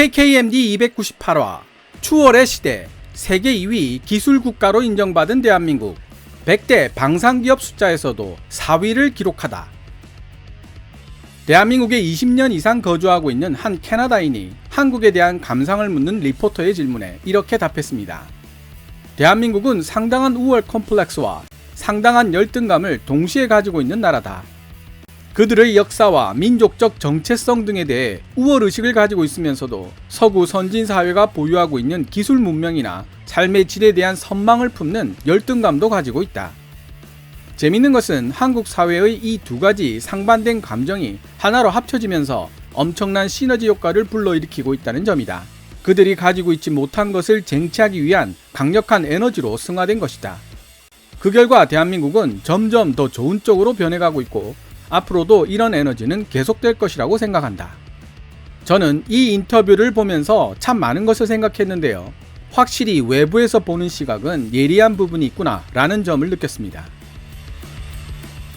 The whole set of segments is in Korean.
KKMD 298화 추월의 시대 세계 2위 기술국가로 인정받은 대한민국 100대 방산기업 숫자에서도 4위를 기록하다. 대한민국에 20년 이상 거주하고 있는 한 캐나다인이 한국에 대한 감상을 묻는 리포터의 질문에 이렇게 답했습니다. 대한민국은 상당한 우월 컴플렉스와 상당한 열등감을 동시에 가지고 있는 나라다. 그들의 역사와 민족적 정체성 등에 대해 우월의식을 가지고 있으면서도 서구 선진사회가 보유하고 있는 기술 문명이나 삶의 질에 대한 선망을 품는 열등감도 가지고 있다. 재밌는 것은 한국 사회의 이 두 가지 상반된 감정이 하나로 합쳐지면서 엄청난 시너지 효과를 불러일으키고 있다는 점이다. 그들이 가지고 있지 못한 것을 쟁취하기 위한 강력한 에너지로 승화된 것이다. 그 결과 대한민국은 점점 더 좋은 쪽으로 변해가고 있고 앞으로도 이런 에너지는 계속될 것이라고 생각한다. 저는 이 인터뷰를 보면서 참 많은 것을 생각했는데요. 확실히 외부에서 보는 시각은 예리한 부분이 있구나 라는 점을 느꼈습니다.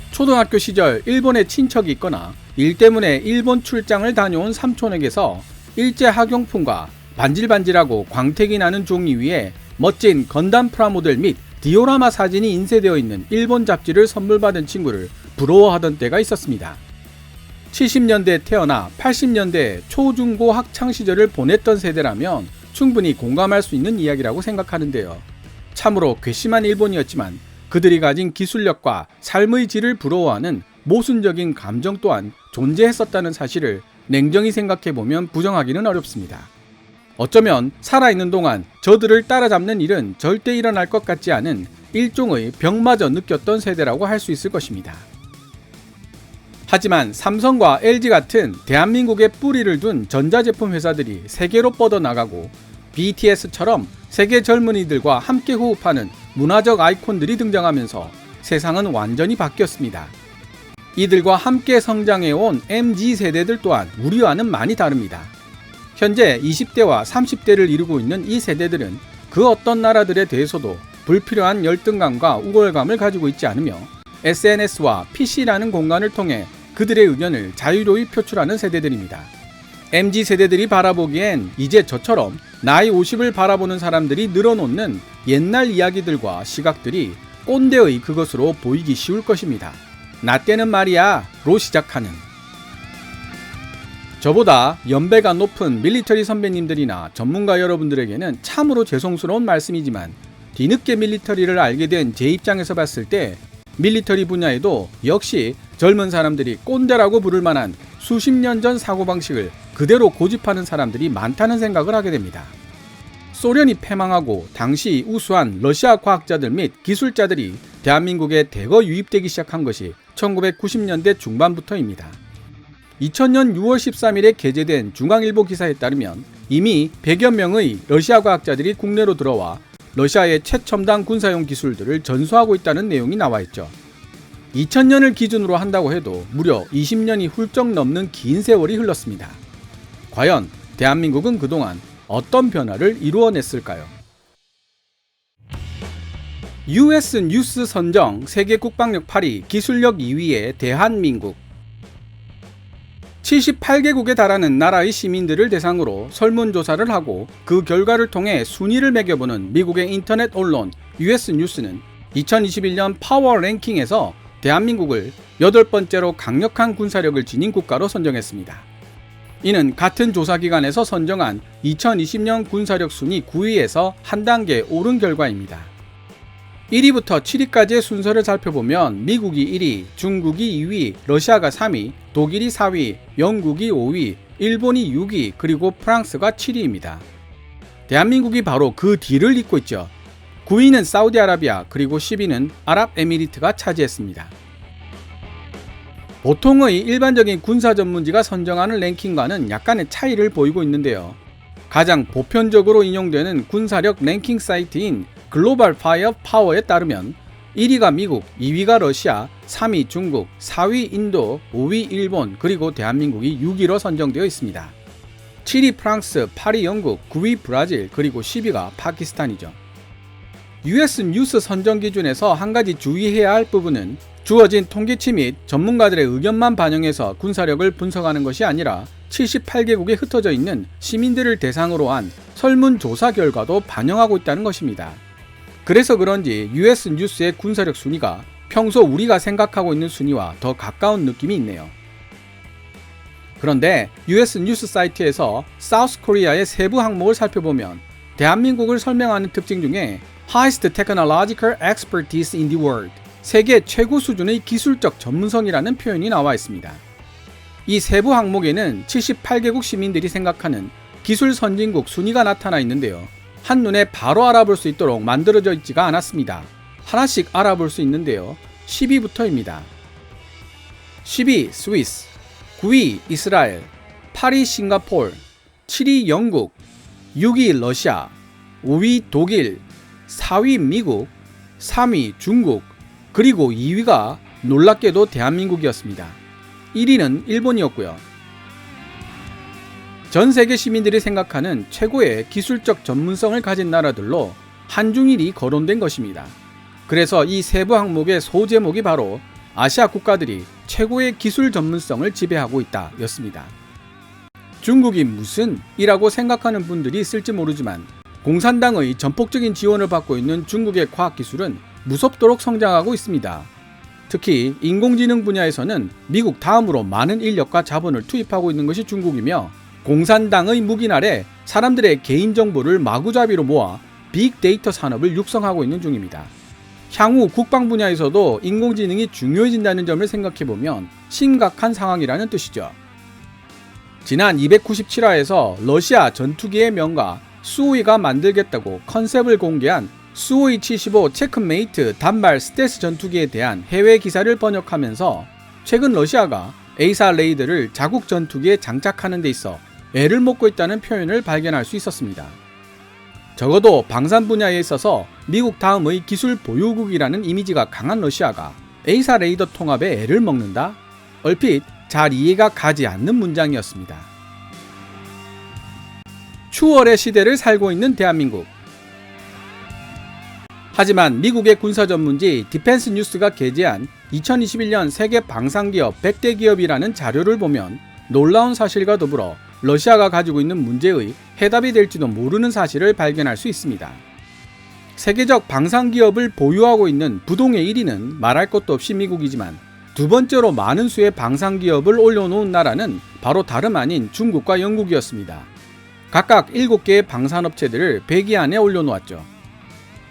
초등학교 시절 일본에 친척이 있거나 일 때문에 일본 출장을 다녀온 삼촌에게서 일제 학용품과 반질반질하고 광택이 나는 종이 위에 멋진 건담 프라모델 및 디오라마 사진이 인쇄되어 있는 일본 잡지를 선물 받은 친구를 부러워하던 때가 있었습니다. 70년대에 태어나 80년대 초중고 학창시절을 보냈던 세대라면 충분히 공감할 수 있는 이야기라고 생각하는데요. 참으로 괘씸한 일본이었지만 그들이 가진 기술력과 삶의 질을 부러워하는 모순적인 감정 또한 존재했었다는 사실을 냉정히 생각해보면 부정하기는 어렵습니다. 어쩌면 살아있는 동안 저들을 따라잡는 일은 절대 일어날 것 같지 않은 일종의 병마저 느꼈던 세대라고 할 수 있을 것입니다. 하지만 삼성과 LG 같은 대한민국에 뿌리를 둔 전자제품 회사들이 세계로 뻗어나가고 BTS처럼 세계 젊은이들과 함께 호흡하는 문화적 아이콘들이 등장하면서 세상은 완전히 바뀌었습니다. 이들과 함께 성장해온 MZ세대들 또한 우리와는 많이 다릅니다. 현재 20대와 30대를 이루고 있는 이 세대들은 그 어떤 나라들에 대해서도 불필요한 열등감과 우월감을 가지고 있지 않으며 SNS와 PC라는 공간을 통해 그들의 의견을 자유로이 표출하는 세대들입니다. MZ세대들이 바라보기엔 이제 저처럼 나이 50을 바라보는 사람들이 늘어놓는 옛날 이야기들과 시각들이 꼰대의 그것으로 보이기 쉬울 것입니다. 나 때는 말이야 로 시작하는 저보다 연배가 높은 밀리터리 선배님들이나 전문가 여러분들에게는 참으로 죄송스러운 말씀이지만 뒤늦게 밀리터리를 알게 된 제 입장에서 봤을 때 밀리터리 분야에도 역시 젊은 사람들이 꼰대라고 부를 만한 수십 년 전 사고방식을 그대로 고집하는 사람들이 많다는 생각을 하게 됩니다. 소련이 패망하고 당시 우수한 러시아 과학자들 및 기술자들이 대한민국에 대거 유입되기 시작한 것이 1990년대 중반부터입니다. 2000년 6월 13일에 게재된 중앙일보 기사에 따르면 이미 100여 명의 러시아 과학자들이 국내로 들어와 러시아의 최첨단 군사용 기술들을 전수하고 있다는 내용이 나와 있죠. 2000년을 기준으로 한다고 해도 무려 20년이 훌쩍 넘는 긴 세월이 흘렀습니다. 과연 대한민국은 그동안 어떤 변화를 이루어냈을까요? US 뉴스 선정 세계 국방력 8위, 기술력 2위의 대한민국. 78개국에 달하는 나라의 시민들을 대상으로 설문조사를 하고 그 결과를 통해 순위를 매겨보는 미국의 인터넷 언론 US 뉴스는 2021년 파워 랭킹에서 대한민국을 8번째로 강력한 군사력을 지닌 국가로 선정했습니다. 이는 같은 조사기관에서 선정한 2020년 군사력 순위 9위에서 한 단계 오른 결과입니다. 1위부터 7위까지의 순서를 살펴보면 미국이 1위, 중국이 2위, 러시아가 3위, 독일이 4위, 영국이 5위, 일본이 6위, 그리고 프랑스가 7위입니다. 대한민국이 바로 그 뒤를 잇고 있죠. 9위는 사우디아라비아, 그리고 10위는 아랍에미리트가 차지했습니다. 보통의 일반적인 군사 전문지가 선정하는 랭킹과는 약간의 차이를 보이고 있는데요. 가장 보편적으로 인용되는 군사력 랭킹 사이트인 글로벌 파이어 파워에 따르면 1위가 미국, 2위가 러시아, 3위 중국, 4위 인도, 5위 일본, 그리고 대한민국이 6위로 선정되어 있습니다. 7위 프랑스, 8위 영국, 9위 브라질, 그리고 10위가 파키스탄이죠. US 뉴스 선정 기준에서 한 가지 주의해야 할 부분은 주어진 통계치 및 전문가들의 의견만 반영해서 군사력을 분석하는 것이 아니라 78개국에 흩어져 있는 시민들을 대상으로 한 설문조사 결과도 반영하고 있다는 것입니다. 그래서 그런지 US 뉴스의 군사력 순위가 평소 우리가 생각하고 있는 순위와 더 가까운 느낌이 있네요. 그런데 US 뉴스 사이트에서 사우스 코리아의 세부 항목을 살펴보면 대한민국을 설명하는 특징 중에 Highest Technological Expertise in the World, 세계 최고 수준의 기술적 전문성이라는 표현이 나와 있습니다. 이 세부 항목에는 78개국 시민들이 생각하는 기술 선진국 순위가 나타나 있는데요. 한눈에 바로 알아볼 수 있도록 만들어져 있지가 않았습니다. 하나씩 알아볼 수 있는데요. 10위부터입니다. 10위 스위스, 9위 이스라엘, 8위 싱가포르, 7위 영국, 6위 러시아, 5위 독일, 4위 미국, 3위 중국, 그리고 2위가 놀랍게도 대한민국이었습니다. 1위는 일본이었고요. 전 세계 시민들이 생각하는 최고의 기술적 전문성을 가진 나라들로 한중일이 거론된 것입니다. 그래서 이 세부 항목의 소제목이 바로 아시아 국가들이 최고의 기술 전문성을 지배하고 있다 였습니다. 중국이 무슨 이라고 생각하는 분들이 있을지 모르지만 공산당의 전폭적인 지원을 받고 있는 중국의 과학기술은 무섭도록 성장하고 있습니다. 특히 인공지능 분야에서는 미국 다음으로 많은 인력과 자본을 투입하고 있는 것이 중국이며 공산당의 묵인 아래 사람들의 개인정보를 마구잡이로 모아 빅데이터 산업을 육성하고 있는 중입니다. 향후 국방 분야에서도 인공지능이 중요해진다는 점을 생각해보면 심각한 상황이라는 뜻이죠. 지난 297화에서 러시아 전투기의 명가 수호이가 만들겠다고 컨셉을 공개한 수호이 75 체크메이트 단발 스텔스 전투기에 대한 해외 기사를 번역하면서 최근 러시아가 에이사 레이더를 자국 전투기에 장착하는 데 있어 애를 먹고 있다는 표현을 발견할 수 있었습니다. 적어도 방산 분야에 있어서 미국 다음의 기술 보유국이라는 이미지가 강한 러시아가 에이사 레이더 통합에 애를 먹는다? 얼핏 잘 이해가 가지 않는 문장이었습니다. 추월의 시대를 살고 있는 대한민국. 하지만 미국의 군사 전문지 디펜스 뉴스가 게재한 2021년 세계 방산기업 100대 기업이라는 자료를 보면 놀라운 사실과 더불어 러시아가 가지고 있는 문제의 해답이 될지도 모르는 사실을 발견할 수 있습니다. 세계적 방산기업을 보유하고 있는 부동의 1위는 말할 것도 없이 미국이지만 두 번째로 많은 수의 방산기업을 올려놓은 나라는 바로 다름 아닌 중국과 영국이었습니다. 각각 7개의 방산업체들을 100위 안에 올려놓았죠.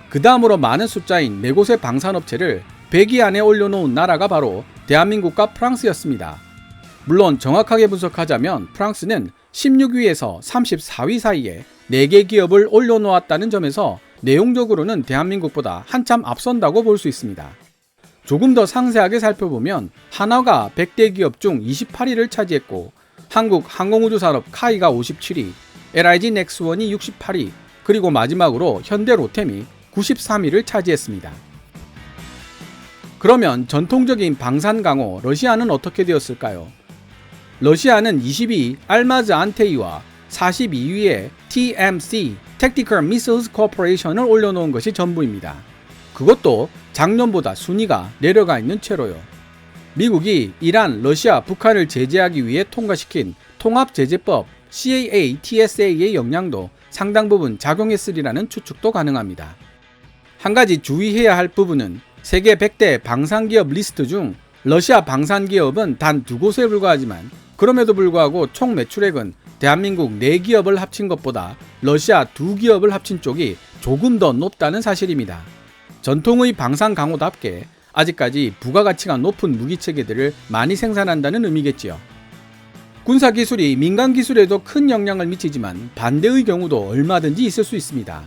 그 다음으로 많은 숫자인 4곳의 방산업체를 100위 안에 올려놓은 나라가 바로 대한민국과 프랑스였습니다. 물론 정확하게 분석하자면 프랑스는 16위에서 34위 사이에 4개 기업을 올려놓았다는 점에서 내용적으로는 대한민국보다 한참 앞선다고 볼 수 있습니다. 조금 더 상세하게 살펴보면 한화가 100대 기업 중 28위를 차지했고 한국 항공우주산업 카이가 57위, LIG 넥스원이 68위, 그리고 마지막으로 현대로템이 93위를 차지했습니다. 그러면 전통적인 방산강호 러시아는 어떻게 되었을까요? 러시아는 20위 알마즈 안테이와 42위에 TMC Tactical Missiles Corporation을 올려놓은 것이 전부입니다. 그것도 작년보다 순위가 내려가 있는 채로요. 미국이 이란, 러시아, 북한을 제재하기 위해 통과시킨 통합제재법 CAA-TSA의 영향도 상당 부분 작용했으리라는 추측도 가능합니다. 한 가지 주의해야 할 부분은 세계 100대 방산기업 리스트 중 러시아 방산기업은 단 2곳에 불과하지만 그럼에도 불구하고 총 매출액은 대한민국 4기업을 합친 것보다 러시아 2기업을 합친 쪽이 조금 더 높다는 사실입니다. 전통의 방산 강호답게 아직까지 부가가치가 높은 무기체계들을 많이 생산한다는 의미겠지요. 군사기술이 민간기술에도 큰 영향을 미치지만 반대의 경우도 얼마든지 있을 수 있습니다.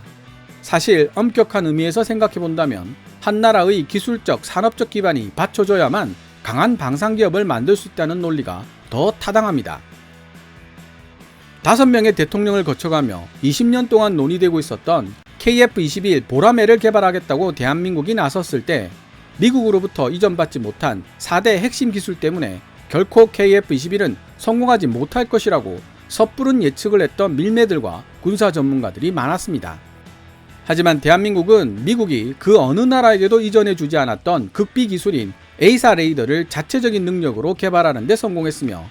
사실 엄격한 의미에서 생각해본다면 한 나라의 기술적, 산업적 기반이 받쳐줘야만 강한 방산기업을 만들 수 있다는 논리가 더 타당합니다. 5명의 대통령을 거쳐가며 20년 동안 논의되고 있었던 KF-21 보라매를 개발하겠다고 대한민국이 나섰을 때 미국으로부터 이전받지 못한 4대 핵심 기술 때문에 결코 KF-21은 성공하지 못할 것이라고 섣부른 예측을 했던 밀매들과 군사 전문가들이 많았습니다. 하지만 대한민국은 미국이 그 어느 나라에게도 이전해주지 않았던 극비 기술인 에이사 레이더를 자체적인 능력으로 개발하는 데 성공했으며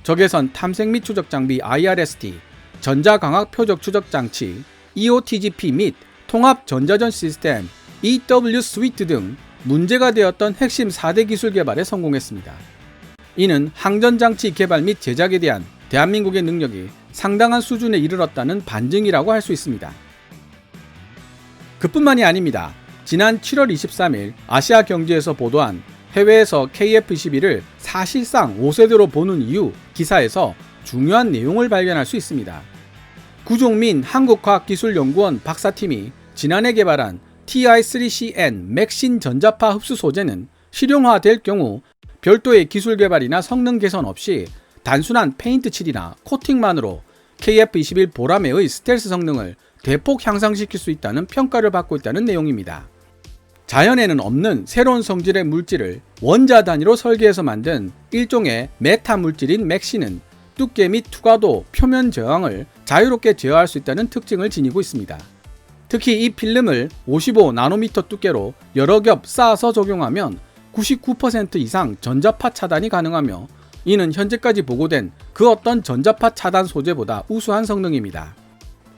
적외선 탐색 및 추적 장비 IRST, 전자광학 표적 추적 장치 EOTGP 및 통합 전자전 시스템 EW 스위트 등 문제가 되었던 핵심 4대 기술 개발에 성공했습니다. 이는 항전장치 개발 및 제작에 대한 대한민국의 능력이 상당한 수준에 이르렀다는 반증이라고 할 수 있습니다. 그뿐만이 아닙니다. 지난 7월 23일 아시아경제에서 보도한 해외에서 KF-21을 사실상 5세대로 보는 이유 기사에서 중요한 내용을 발견할 수 있습니다. 구종민 한국과학기술연구원 박사팀이 지난해 개발한 TI-3CN 맥신 전자파 흡수 소재는 실용화될 경우 별도의 기술 개발이나 성능 개선 없이 단순한 페인트 칠이나 코팅만으로 KF-21 보라매의 스텔스 성능을 대폭 향상시킬 수 있다는 평가를 받고 있다는 내용입니다. 자연에는 없는 새로운 성질의 물질을 원자 단위로 설계해서 만든 일종의 메타 물질인 맥신은 두께 및 투과도, 표면 저항을 자유롭게 제어할 수 있다는 특징을 지니고 있습니다. 특히 이 필름을 55나노미터 두께로 여러 겹 쌓아서 적용하면 99% 이상 전자파 차단이 가능하며 이는 현재까지 보고된 그 어떤 전자파 차단 소재보다 우수한 성능입니다.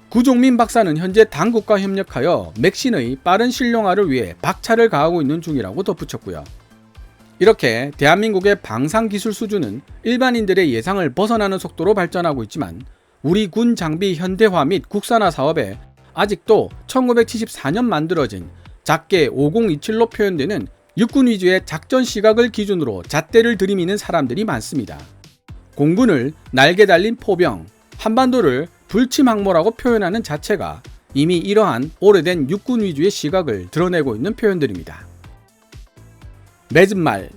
구종민 박사는 현재 당국과 협력하여 맥신의 빠른 실용화를 위해 박차를 가하고 있는 중이라고 덧붙였고요. 이렇게 대한민국의 방산기술 수준은 일반인들의 예상을 벗어나는 속도로 발전하고 있지만 우리 군 장비 현대화 및 국산화 사업에 아직도 1974년 만들어진 작게 5027로 표현되는 육군 위주의 작전 시각을 기준으로 잣대를 들이미는 사람들이 많습니다. 공군을 날개 달린 포병, 한반도를 불침항모라고 표현하는 자체가 이미 이러한 오래된 육군 위주의 시각을 드러내고 있는 표현들입니다. 맺은 말.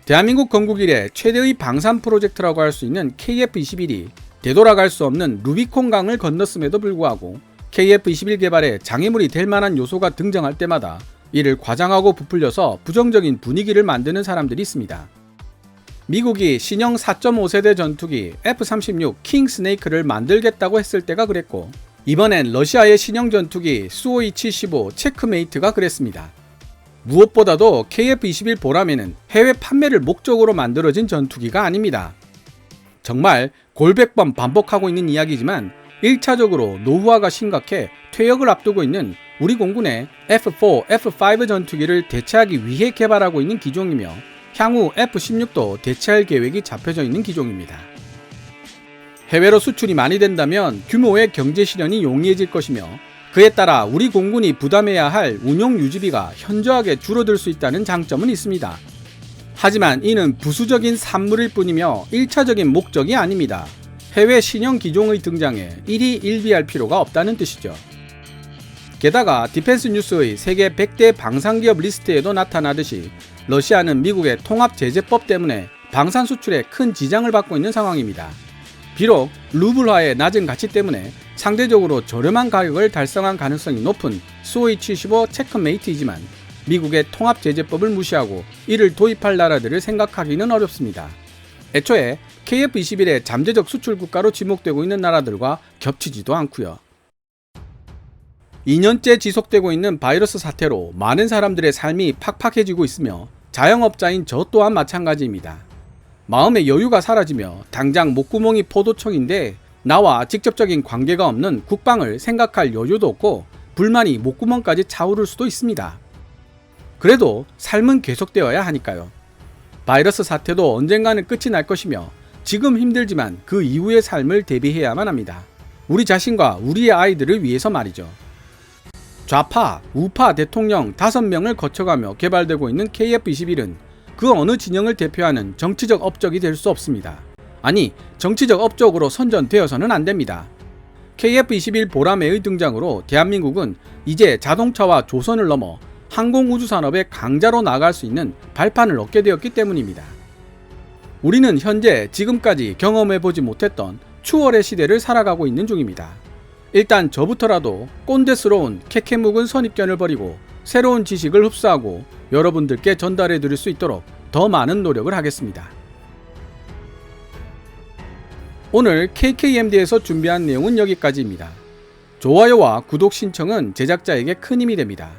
대한민국 건국 이래 최대의 방산 프로젝트라고 할 수 있는 KF-21이 되돌아갈 수 없는 루비콘 강을 건넜음에도 불구하고 KF-21 개발에 장애물이 될 만한 요소가 등장할 때마다 이를 과장하고 부풀려서 부정적인 분위기를 만드는 사람들이 있습니다. 미국이 신형 4.5세대 전투기 F-36 킹 스네이크를 만들겠다고 했을 때가 그랬고 이번엔 러시아의 신형 전투기 수호이-75 체크메이트가 그랬습니다. 무엇보다도 KF-21 보라매는 해외 판매를 목적으로 만들어진 전투기가 아닙니다. 정말 골백번 반복하고 있는 이야기지만 1차적으로 노후화가 심각해 퇴역을 앞두고 있는 우리 공군의 F4, F5 전투기를 대체하기 위해 개발하고 있는 기종이며 향후 F-16도 대체할 계획이 잡혀져 있는 기종입니다. 해외로 수출이 많이 된다면 규모의 경제 실현이 용이해질 것이며 그에 따라 우리 공군이 부담해야 할 운용 유지비가 현저하게 줄어들 수 있다는 장점은 있습니다. 하지만 이는 부수적인 산물일 뿐이며 1차적인 목적이 아닙니다. 해외 신형 기종의 등장에 일희 일비할 필요가 없다는 뜻이죠. 게다가 디펜스 뉴스의 세계 100대 방산기업 리스트에도 나타나듯이 러시아는 미국의 통합제재법 때문에 방산 수출에 큰 지장을 받고 있는 상황입니다. 비록 루블화의 낮은 가치 때문에 상대적으로 저렴한 가격을 달성한 가능성이 높은 수호이-75 체크메이트이지만 미국의 통합제재법을 무시하고 이를 도입할 나라들을 생각하기는 어렵습니다. 애초에 KF-21의 잠재적 수출 국가로 지목되고 있는 나라들과 겹치지도 않고요. 2년째 지속되고 있는 바이러스 사태로 많은 사람들의 삶이 팍팍해지고 있으며 자영업자인 저 또한 마찬가지입니다. 마음의 여유가 사라지며 당장 목구멍이 포도청인데 나와 직접적인 관계가 없는 국방을 생각할 여유도 없고 불만이 목구멍까지 차오를 수도 있습니다. 그래도 삶은 계속되어야 하니까요. 바이러스 사태도 언젠가는 끝이 날 것이며 지금 힘들지만 그 이후의 삶을 대비해야만 합니다. 우리 자신과 우리의 아이들을 위해서 말이죠. 좌파, 우파 대통령 5명을 거쳐가며 개발되고 있는 KF-21은 그 어느 진영을 대표하는 정치적 업적이 될 수 없습니다. 아니, 정치적 업적으로 선전되어서는 안 됩니다. KF-21 보라매의 등장으로 대한민국은 이제 자동차와 조선을 넘어 항공우주산업의 강자로 나아갈 수 있는 발판을 얻게 되었기 때문입니다. 우리는 현재 지금까지 경험해보지 못했던 추월의 시대를 살아가고 있는 중입니다. 일단 저부터라도 꼰대스러운 캐캐묵은 선입견을 버리고 새로운 지식을 흡수하고 여러분들께 전달해 드릴 수 있도록 더 많은 노력을 하겠습니다. 오늘 KKMD에서 준비한 내용은 여기까지입니다. 좋아요와 구독 신청은 제작자에게 큰 힘이 됩니다.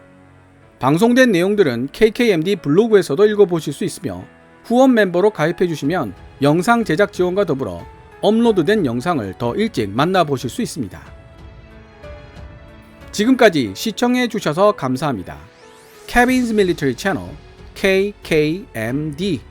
방송된 내용들은 KKMD 블로그에서도 읽어보실 수 있으며 후원 멤버로 가입해 주시면 영상 제작 지원과 더불어 업로드된 영상을 더 일찍 만나보실 수 있습니다. 지금까지 시청해주셔서 감사합니다. Kevin's Military Channel KKMD